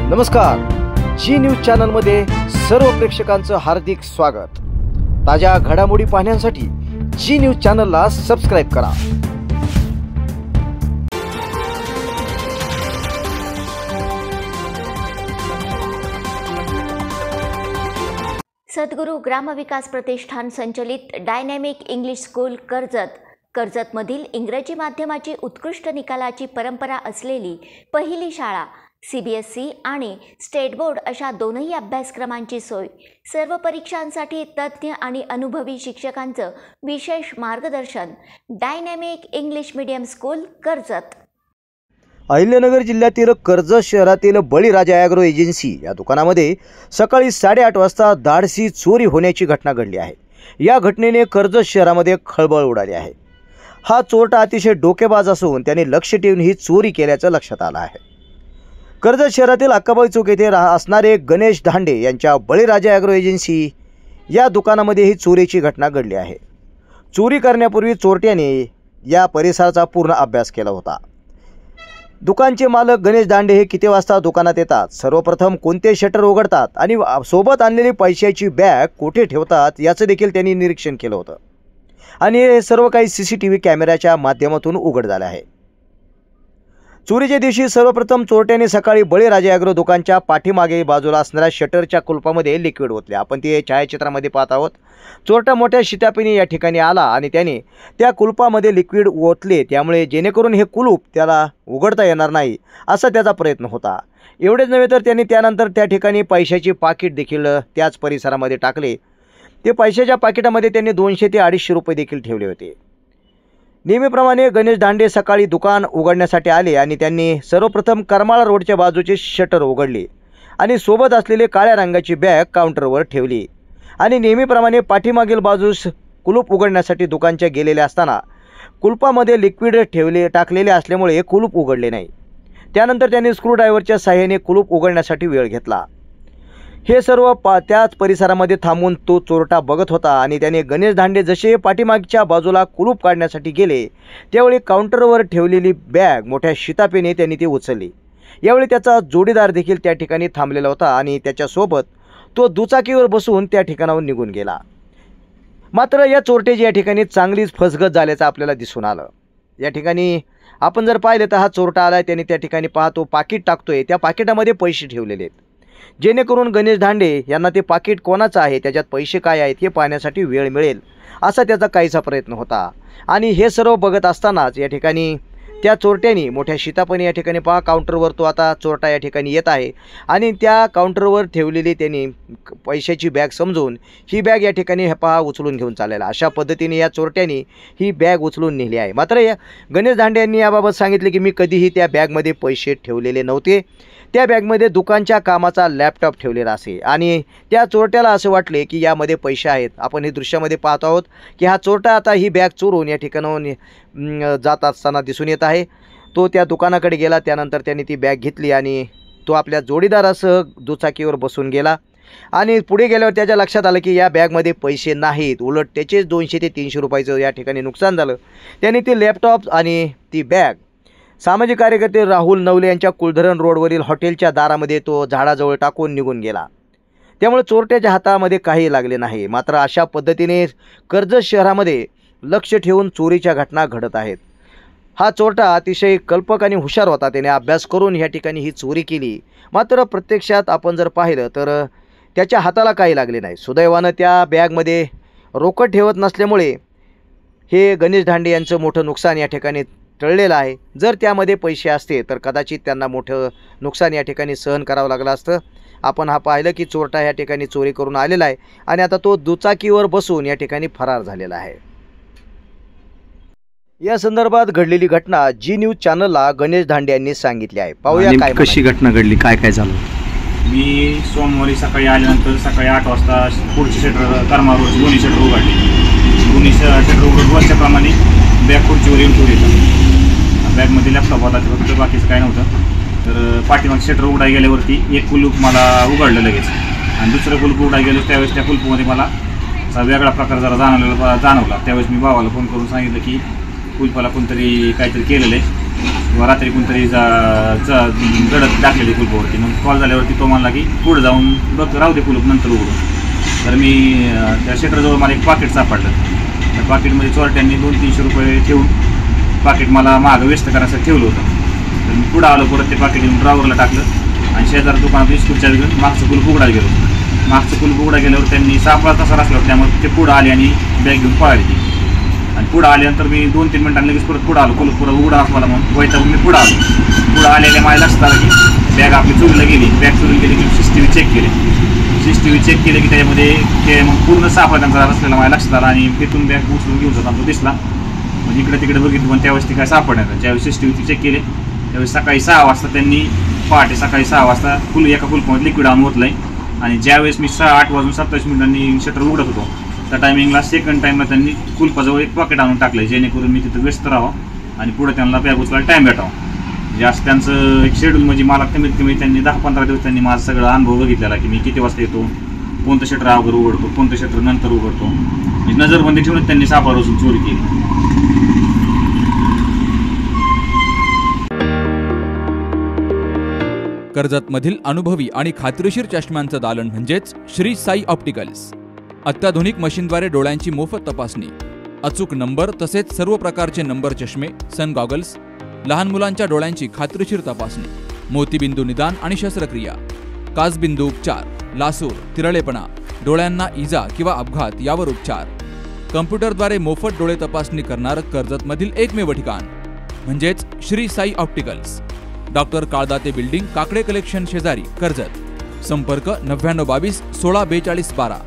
नमस्कार, जी न्यूज चॅनलमध्ये सर्व प्रेक्षकांचं हार्दिक स्वागत। ताज्या घडामोडी पाहण्यासाठी जी न्यूज चॅनलला सबस्क्राइब करा। सद्गुरू ग्रामविकास प्रतिष्ठान संचलित डायनॅमिक इंग्लिश स्कूल कर्जतमधील इंग्रजी माध्यमाची उत्कृष्ट निकालाची परंपरा असलेली पहिली शाळा, CBSE आणि स्टेट बोर्ड अशा दोनही अभ्यासक्रमांची सोय, सर्व परीक्षांसाठी तज्ञ आणि अनुभवी शिक्षकांचं विशेष मार्गदर्शन। Dynamic English medium school Karjat. Ahilyanagar जिल्ह्यातील कर्जत शहरातील बळीराजा ॲग्रो एजन्सी या दुकानामध्ये सकाळी 8:30 वाजता धाडसी चोरी होण्याची घटना घडली आहे। या घटनेने कर्जत शहरामध्ये खळबळ उडाली आहे। हा चोरटा अतिशय डोकेबाज असून त्याने लक्ष ठेवून ही चोरी केल्याचं लक्षात आलं आहे। कर्जत शहरातील अक्काबाई चौक येथे असणारे गणेश धांडे यांच्या बळीराजा ॲग्रो एजन्सी या दुकानामध्ये ही चोरीची घटना घडली आहे। चोरी करण्यापूर्वी चोरट्याने या परिसराचा पूर्ण अभ्यास केला होता। दुकानचे मालक गणेश धांडे हे किती वाजता दुकानात येतात, सर्वप्रथम कोणते शटर उघडतात आणि सोबत आणलेली पैशाची बॅग कुठे ठेवतात याचं देखील त्यांनी निरीक्षण केलं होतं आणि हे सर्व काही CCTV कॅमेऱ्याच्या माध्यमातून उघड झाले आहे। चोरीच्या दिवशी सर्वप्रथम चोरट्याने सकाळी बळीराजा ॲग्रो दुकानच्या पाठीमागे बाजूला असणाऱ्या शटरच्या कुलपामध्ये लिक्विड ओतले। आपण ते छायाचित्रामध्ये पाहत आहोत। चोरटा मोठ्या शितापीने या ठिकाणी आला आणि त्याने त्या कुलपामध्ये लिक्विड ओतले, त्यामुळे जेणेकरून हे कुलूप त्याला उघडता येणार नाही असा त्याचा प्रयत्न होता। एवढेच नव्हे तर त्याने त्यानंतर त्या ठिकाणी पैशाची पाकिट देखील त्याच परिसरामध्ये टाकले। ते पैशाच्या पाकिटामध्ये त्यांनी 200 ते 250 रुपये देखील ठेवले होते। नेहमीप्रमाणे गणेश धांडे सकाळी दुकान उघडण्यासाठी आले आणि त्यांनी सर्वप्रथम करमाळा रोडच्या बाजूचे शटर उघडले आणि सोबत असलेले काळ्या रंगाची बॅग काउंटरवर ठेवली आणि नेहमीप्रमाणे पाठीमागील बाजूस कुलूप उघडण्यासाठी दुकानच्या गेलेले असताना कुलपामध्ये लिक्विड टाकलेले असल्यामुळे कुलूप उघडले नाही। त्यानंतर त्यांनी स्क्रूड्रायव्हरच्या साहाय्याने कुलूप उघडण्यासाठी वेळ घेतला। हे सर्व त्याच परिसरामध्ये थांबून तो चोरटा बघत होता आणि त्याने गणेश धांडे जसे पाठीमागच्या बाजूला कुलूप काढण्यासाठी गेले त्यावेळी काउंटरवर ठेवलेली बॅग मोठ्या शितापेने त्यांनी ती उचलली। यावेळी त्याचा जोडीदार देखील त्या ठिकाणी थांबलेला होता आणि त्याच्यासोबत तो दुचाकीवर बसून त्या ठिकाणाहून निघून गेला। मात्र या चोरट्याची या ठिकाणी चांगलीच फसगत झाल्याचं आपल्याला दिसून आलं। या ठिकाणी आपण जर पाहिलं तर हा चोरटा आला, त्याने त्या ठिकाणी पाहतो पाकिट टाकतोय, त्या पाकिटामध्ये पैसे ठेवलेले आहेत, जेणेकरून गणेश धांडे यांना ते पाकिट कोणाचं आहे, त्याच्यात पैसे काय आहेत हे पाहण्यासाठी वेळ मिळेल असा त्याचा काहीसा प्रयत्न होता। आणि हे सर्व बघत असतानाच या ठिकाणी त्या चोरट्याने मोठ्या शितापणे या ठिकाणी पहा काउंटरवर तो आता चोरटा या ठिकाणी येत आहे आणि त्या काउंटरवर ठेवलेली त्यांनी पैशाची बॅग समजून ही बॅग या ठिकाणी पहा उचलून घेऊन चाललेला। अशा पद्धतीने या चोरट्याने ही बॅग उचलून नेली आहे। मात्र या गणेश धांडे यांनी याबाबत सांगितले की मी कधीही त्या बॅगमध्ये पैसे ठेवलेले नव्हते, त्या बॅगमध्ये दुकानच्या कामाचा लॅपटॉप ठेवलेला असे आणि त्या चोरट्याला असं वाटले की यामध्ये पैसे आहेत। आपण हे दृश्यामध्ये पाहत आहोत की हा चोरटा आता ही बॅग चोरून या ठिकाणाहून जात असताना दिसून येत आहे। तो त्या दुकानाकडे गेला, त्यानंतर त्याने ती बॅग घेतली आणि तो आपल्या जोडीदारासह दुचाकीवर बसून गेला आणि पुढे गेल्यावर त्याच्या लक्षात आलं की या बॅगमध्ये पैसे नाहीत, उलट त्याचेच 200 ते 300 रुपयाचं या ठिकाणी नुकसान झालं। त्याने ती लॅपटॉप आणि ती बॅग सामाजिक कार्यकर्ते राहुल नवले यांच्या कुलधरण रोडवरील हॉटेलच्या दारामध्ये तो झाडाजवळ टाकून निघून गेला। त्यामुळे चोरट्याच्या हातामध्ये काही लागले नाही। मात्र अशा पद्धतीने कर्जत शहरामध्ये लक्ष ठेवून चोरीच्या घटना घडत आहेत। हा चोरटा अतिशय कल्पक आणि हुशार होता, त्याने अभ्यास करून या ठिकाणी ही चोरी केली। मात्र प्रत्यक्षात आपण जर पाहिलं तर त्याच्या हाताला काही लागले नाही। सुदैवानं त्या बॅगमध्ये रोकड ठेवत नसल्यामुळे हे गणेश धांडे यांचं मोठं नुकसान या ठिकाणी टळलेलं आहे। जर त्यामध्ये पैसे असते तर कदाचित त्यांना मोठं नुकसान या ठिकाणी सहन करावं लागलं असतं। आपण हा पाहिलं की चोरटा या ठिकाणी चोरी करून आलेला आहे आणि आता तो दुचाकीवर बसून या ठिकाणी फरार झालेला आहे। या संदर्भात घडलेली घटना जी न्यूज चॅनलला गणेश धांडे यांनी सांगितली आहे। पाहूया काय कशी घटना घडली, काय काय झालं। मी सोमवारी सकाळी आल्यानंतर सकाळी 8 वाजता पुढची शटर करमाळा रोडची दोन्ही शटर उघडली। दोन्ही शटर उघडून रोजच्याप्रमाणे बॅग खुर्चीवर येऊन ठेवली। बॅगमध्ये लॅपटॉप होता, फक्त बाकीचं काय नव्हतं। तर पाठीमाग शटर उघडाय गेल्यावरती एक कुलूप मला उघडलं लगेच आणि दुसरं कुलूप उघडाय गेलं त्यावेळेस त्या कुलूपमध्ये मला वेगळा प्रकार जरा जाणवला। त्यावेळेस मी भावाला फोन करून सांगितलं की कुलपाला कोणतरी काहीतरी केलेलं आहे किंवा रात्री कोणतरी गडत टाकलेली कुलपावरती. मग कॉल झाल्यावरती तो म्हणला की पुढे जाऊन बघ राहू दे कुलूप नंतर उघडून. तर मी त्या शटरजवळ मला एक पाकिट सापडलं. त्या पाकिटमध्ये चोरट्यांनी 200-300 रुपये ठेवून पाकिट मला मागं व्यस्त करायचं ठेवलं होतं. तर मी पुढं आलो, परत ते पाकिट येऊन ड्रायव्हरला टाकलं आणि शेजारी दुकानात स्कूलच्या घेऊन मागचं कुलूप उघडायला गेलो. मागचं कुलूप उघडा गेल्यावर त्यांनी सापळा तसा असल्यावर त्यामुळे ते पुढं आले आणि बॅग घेऊन पळाली ती. आणि पुढं आल्यानंतर मी 2-3 मिनिटांनी लगेच परत पुढं आलो. कुलूप पुढं उघडा मला म्हणून वैतागून मी पुढं आलो. पुढं आलेल्या माझ्या लक्षात आलं की बॅग आपली चोरीला गेली. बॅग चोरीला गेली की CCTV चेक केले. CCTV चेक केले की त्याच्यामध्ये ते मग पूर्ण सापळा त्यांचा असलेला माझ्या लक्षात आला आणि तिथून बॅग उचलून घेऊन जाताना तो दिसला. म्हणजे इकडे तिकडे बघितलं पण त्यावेळेस ती काय सापडण्यात. ज्यावेळेस CCTV चेक केले त्यावेळेस सकाळी 6 वाजता त्यांनी पहाटे सकाळी 6 वाजता एका कुलपामध्ये लिक्विड आणून ओतलं आहे. आणि ज्यावेळेस मी 8:27 शटर उघडत होतो त्या टायमिंगला सेकंड टाईमला त्यांनी कुलपाजवळ एक पॉकेट आणून टाकलं, जेणेकरून मी तिथं व्यस्त राहावं आणि पुढे त्यांना बॅग उचलायला टाईम भेटावा. म्हणजे असं त्यांचं एक शेड्यूल. म्हणजे मला कमीत कमी त्यांनी 10-15 दिवस त्यांनी माझा सगळा अनुभव बघितलेला की मी किती वाजता येतो, कोणतं शटर अगोदर उघडतो, कोणतं शटर नंतर उघडतो. म्हणजे नजरबंदी ठेवून त्यांनी सापळा उचलून चोरी केली. कर्जतमधील अनुभवी आणि खात्रीशीर चष्म्यांचं दालन म्हणजेच श्री साई ऑप्टिकल्स. अत्याधुनिक मशीनद्वारे डोळ्यांची मोफत तपासणी, अचूक नंबर तसेच सर्व प्रकारचे नंबर चष्मे, सन गॉगल्स, लहान मुलांच्या डोळ्यांची खात्रीशीर तपासणी, मोतीबिंदू निदान आणि शस्त्रक्रिया, काचबिंदू उपचार, लासूर, तिरळेपणा, डोळ्यांना इजा किंवा अपघात यावर उपचार, कम्प्युटरद्वारे मोफत डोळे तपासणी करणारं कर्जतमधील एकमेव ठिकाण म्हणजेच Shri Sai opticals. Doctor Kaldate building, Kakade collection शेजारी, कर्जत. संपर्क 9922 16 42 12.